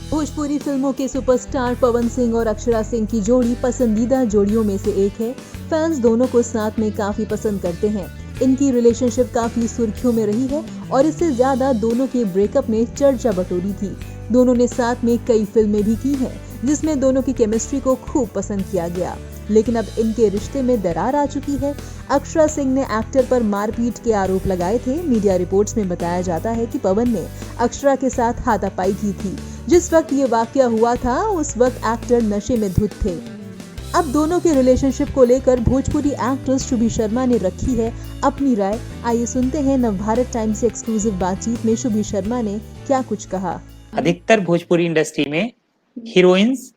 भोजपुरी फिल्मों के सुपरस्टार पवन सिंह और अक्षरा सिंह की जोड़ी पसंदीदा जोड़ियों में से एक है। फैंस दोनों को साथ में काफी पसंद करते हैं। इनकी रिलेशनशिप काफी सुर्खियों में रही है और इससे ज्यादा दोनों के ब्रेकअप ने चर्चा बटोरी थी। दोनों ने साथ में कई फिल्में भी की हैं, जिसमें दोनों की केमिस्ट्री को खूब पसंद किया गया। लेकिन अब इनके रिश्ते में दरार आ चुकी है। अक्षरा सिंह ने एक्टर पर मारपीट के आरोप लगाए थे। मीडिया रिपोर्ट्स में बताया जाता है कि पवन ने अक्षरा के साथ हाथापाई की थी। जिस वक्त ये वाकया हुआ था उस वक्त एक्टर नशे में धुत थे। अब दोनों के रिलेशनशिप को लेकर भोजपुरी एक्ट्रेस शुभी शर्मा ने रखी है अपनी राय। आइए सुनते हैं नवभारत टाइम्स से एक्सक्लूसिव बातचीत में शुभी शर्मा ने क्या कुछ कहा। अधिकतर भोजपुरी इंडस्ट्री में हीरोइंस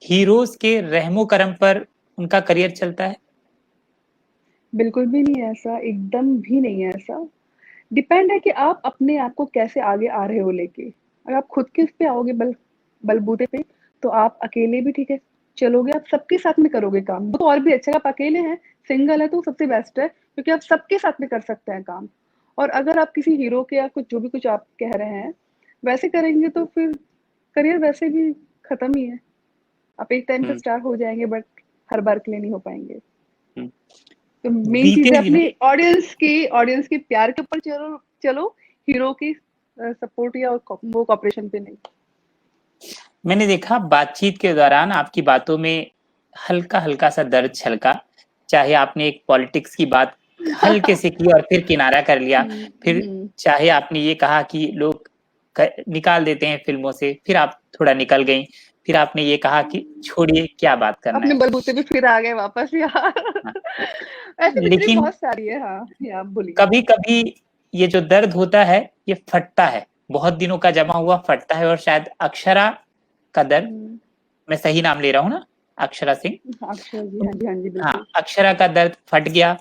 हीरोज के रहमो करम पर उनका करियर चलता है। बिल्कुल भी नहीं है ऐसा, एकदम भी नहीं है ऐसा। डिपेंड है कि आप अपने आप को कैसे आगे आ रहे हो लेके। अगर आप खुद के उस पे आओगे बलबूते पे, तो आप अकेले भी ठीक है चलोगे, आप सबके साथ में करोगे काम, तो और भी अच्छा है। आप अकेले हैं, सिंगल है, तो सबसे बेस्ट है, क्योंकि आप सबके साथ में कर सकते हैं काम। और अगर आप किसी हीरो के या कुछ जो भी कुछ आप कह रहे हैं वैसे करेंगे, तो फिर करियर वैसे भी खत्म ही है। आप एक टाइम पे स्टार हो जाएंगे, बट हर बार के लिए नहीं हो पाएंगे। तो मेन चीज है अपनी ऑडियंस के प्यार के ऊपर चलो, हीरो की सपोर्ट या वो कॉपरेशन पे नहीं। मैंने देखा बातचीत के दौरान आपकी बातों में हल्का हल्का सा दर्द छलका। चाहे आपने एक पॉलिटिक्स की बात हल्के से की और फिर किनारा कर लिया, फिर चाहे आपने ये कहा कि लोग निकाल देते हैं फिल्मों से, फिर आप थोड़ा निकल गई, फिर आपने ये कहा कि छोड़िए क्या बात करना अपने है। बलबूते पे फिर आ गए वापस यार। ऐसे लेकिन बहुत सारी है। हाँ, आप बोलिए। कभी कभी ये जो दर्द होता है ये फटता है, बहुत दिनों का जमा हुआ फटता है। और शायद अक्षरा का दर्द, मैं सही नाम ले रहा हूँ ना, अक्षरा सिंह? अक्षरा जी, हाँ जी, हाँ जी, बिल्कुल। हाँ, अक्षरा का दर्द फट गया।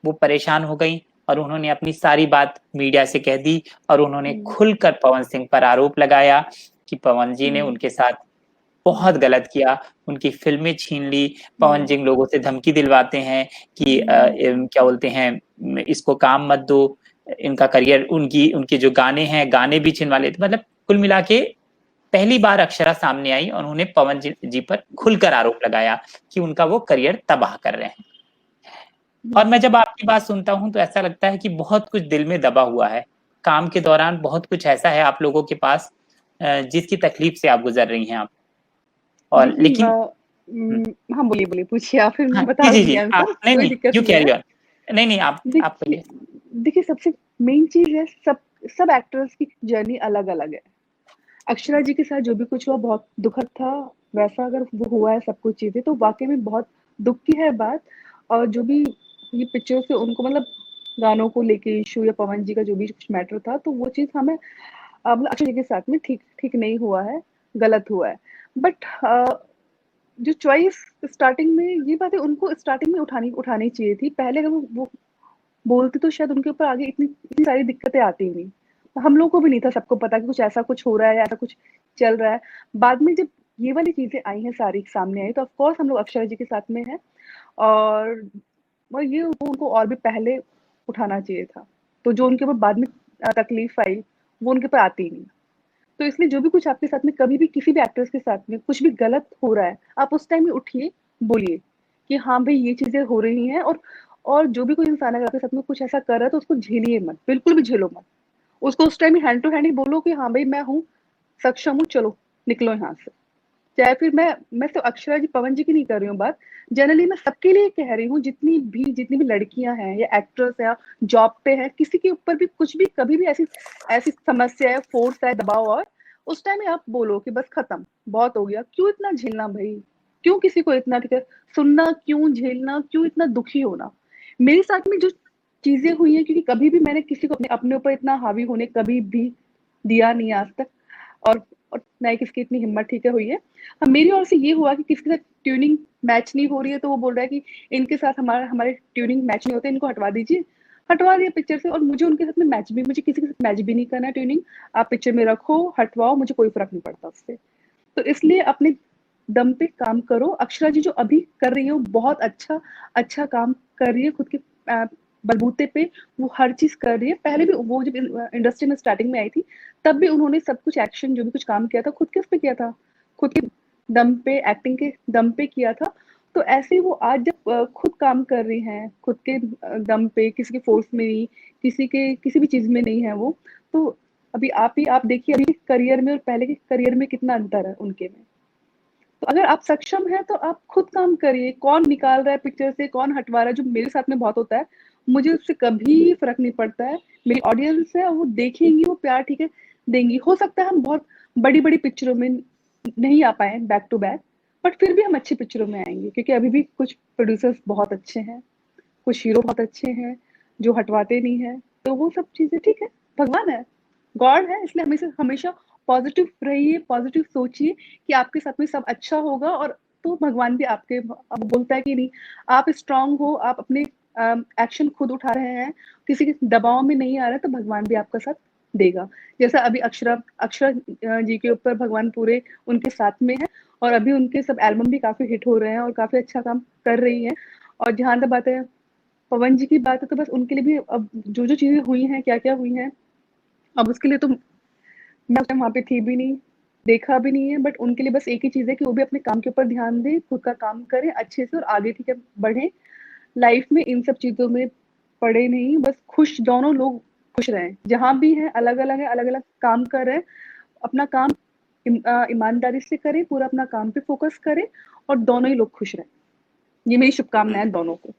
वो परेशान हो गई और उन्होंने अपनी सारी बात मीडिया से कह दी और उन्होंने खुलकर पवन सिंह पर आरोप लगाया कि पवन जी ने उनके साथ बहुत गलत किया, उनकी फिल्में छीन ली। पवन जी लोगों से धमकी दिलवाते हैं कि क्या बोलते हैं, इसको काम मत दो, इनका करियर, उनके जो गाने हैं गाने भी छिनवा लेते। मतलब कुल मिला के पहली बार अक्षरा सामने आई और उन्होंने पवन जी पर खुलकर आरोप लगाया कि उनका वो करियर तबाह कर रहे हैं। और मैं जब आपकी बात सुनता हूं तो ऐसा लगता है कि बहुत कुछ दिल में दबा हुआ है। काम के दौरान बहुत कुछ ऐसा है आप लोगों के पास जिसकी तकलीफ से आप गुजर रही हैं आप। और लेकिन हाँ, बोलिए पूछिए आप, फिर हाँ, मैं बता जी, दूंगी आंसर। कोई दिक्कत यू नहीं कैरी है। ऑन। नहीं, आप बोलिए। देखिए, सबसे मेन चीज है, सब एक्टर्स की जर्नी अलग अलग है। अक्षरा जी के साथ जो भी कुछ हुआ बहुत दुखद था। वैसा अगर वो हुआ है सब कुछ चीजें, तो वाकई में बहुत दुख की है बात। और जो भी ये पिक्चर से उनको मतलब गानों को लेके इशू या पवन जी का जो भी कुछ मैटर था, तो वो चीज हमें मतलब अक्षय जी के साथ में ठीक नहीं हुआ है, गलत हुआ है। बट जो चॉइस स्टार्टिंग में, ये बात है, उनको स्टार्टिंग में उठानी चाहिए थी। पहले अगर वो बोलते तो शायद उनके ऊपर आगे इतनी सारी दिक्कतें आती नहीं। हम लोग को भी नहीं था सबको पता कि कुछ हो रहा है या ऐसा कुछ चल रहा है। बाद में जब ये वाली चीजें आई हैं, सारी सामने आई, तो ऑफ कोर्स हम लोग अक्षरा जी के साथ में हैं। और ये उनको और भी पहले उठाना चाहिए था। तो जो उनके ऊपर बाद में तकलीफ आई, वो उनके ऊपर आती नहीं। तो इसलिए जो भी कुछ आपके साथ में कभी भी किसी भी एक्टर्स के साथ में कुछ भी गलत हो रहा है, आप उस टाइम में उठिए, बोलिए कि हाँ भाई ये चीजें हो रही हैं। और जो भी कोई इंसान अगर आपके साथ में कुछ ऐसा कर रहा है, तो उसको झेलिए मत, बिल्कुल भी झेलो मत। उसको उस टाइम हैंड टू हैंड ही बोलो कि हाँ भाई मैं हूँ, सक्षम हूँ, चलो निकलो यहाँ से। चाहे फिर मैं तो अक्षरा जी पवन जी की नहीं कर रही हूँ बात, जनरली मैं सबके लिए कह रही हूँ। जितनी भी लड़कियां हैं या एक्ट्रेस है, जॉब पे है, किसी के ऊपर भी कुछ भी कभी भी ऐसी ऐसी समस्या है, फोर्स है, दबाव, और उस टाइम में आप बोलो कि बस खत्म, बहुत हो गया। क्यों इतना झेलना भाई? क्यों किसी को इतना ठीक है सुनना? क्यों झेलना? क्यों इतना दुखी होना? मेरे साथ में जो चीजें हुई है, क्योंकि कभी भी मैंने किसी को अपने ऊपर इतना हावी होने कभी भी दिया नहीं आज तक। और ना ही किसकी इतनी हिम्मत ठीक है हुई है। हाँ, मेरी ओर से ये हुआ कि किसी के साथ ट्यूनिंग मैच नहीं हो रही है, तो वो बोल रहा है कि इनके साथ हमारे ट्यूनिंग मैच नहीं होते, इनको हटवा दीजिए। हटवा दिया पिक्चर से। और मुझे उनके साथ में मुझे किसी के साथ मैच भी नहीं करना है ट्यूनिंग। आप पिक्चर में रखो, हटवाओ, मुझे कोई फर्क नहीं पड़ता उससे। तो इसलिए अपने दम पे काम करो। अक्षरा जी जो अभी कर रही है वो बहुत अच्छा काम कर रही है, खुद के बलबूते पे वो हर चीज कर रही है। पहले भी वो जब इंडस्ट्री में स्टार्टिंग में आई थी तब भी उन्होंने सब कुछ एक्शन जो भी कुछ काम किया था खुद के उस पे किया था, खुद के दम पे, एक्टिंग के दम पे किया था। तो ऐसे ही वो आज जब खुद काम कर रही हैं, खुद के दम पे, किसी के फोर्स में नहीं, किसी के किसी भी चीज में नहीं है वो, तो अभी आप देखिए अभी करियर में और पहले के करियर में कितना अंतर है उनके में। तो अगर आप सक्षम हैं तो आप खुद काम करिए। कौन निकाल रहा है पिक्चर से, कौन हटवा रहा है, जो मेरे साथ में बहुत होता है, मुझे उससे कभी फर्क नहीं पड़ता है। मेरी ऑडियंस है, वो देखेंगी, वो प्यार ठीक है देंगी। हो सकता है हम बहुत बड़ी बड़ी पिक्चरों में नहीं आ पाए बैक टू बैक, बट फिर भी हम अच्छी पिक्चरों में आएंगे, क्योंकि अभी भी कुछ प्रोड्यूसर्स बहुत अच्छे हैं, कुछ हीरो बहुत अच्छे हैं जो हटवाते नहीं है। तो वो सब चीजें ठीक है, भगवान है, गॉड है, इसलिए हमेशा हमेशा पॉजिटिव रहिए, पॉजिटिव सोचिए कि आपके साथ में सब अच्छा होगा। और तो भगवान भी आपके अब बोलता है कि नहीं, आप स्ट्रांग हो, आप अपने एक्शन खुद उठा रहे हैं, किसी के दबाव में नहीं आ रहे, तो भगवान भी आपका साथ देगा। जैसा अभी अक्षरा अक्षरा जी के ऊपर भगवान पूरे उनके साथ में है, और अभी उनके सब एल्बम भी काफी हिट हो रहे हैं और काफी अच्छा काम कर रही हैं। और जहां तक बात है पवन जी की बात है, तो बस उनके लिए भी अब जो जो चीजें हुई हैं, क्या क्या हुई हैं, अब उसके लिए तो मैं उस टाइम वहाँ पे थी भी नहीं, देखा भी नहीं है, बट उनके लिए बस एक ही चीज़ है कि वो भी अपने काम के ऊपर ध्यान दें, खुद का काम करें अच्छे से और आगे ठीक है बढ़ें। लाइफ में इन सब चीज़ों में पड़े नहीं, बस खुश, दोनों लोग खुश रहें। जहाँ भी हैं अलग-अलग है, अलग-अलग काम कर रहे हैं, अपना काम ईमानदारी से करें, पूरा अपना काम पे फ़ोकस करें और दोनों ही लोग खुश रहें। ये मेरी शुभकामनाएँ दोनों को।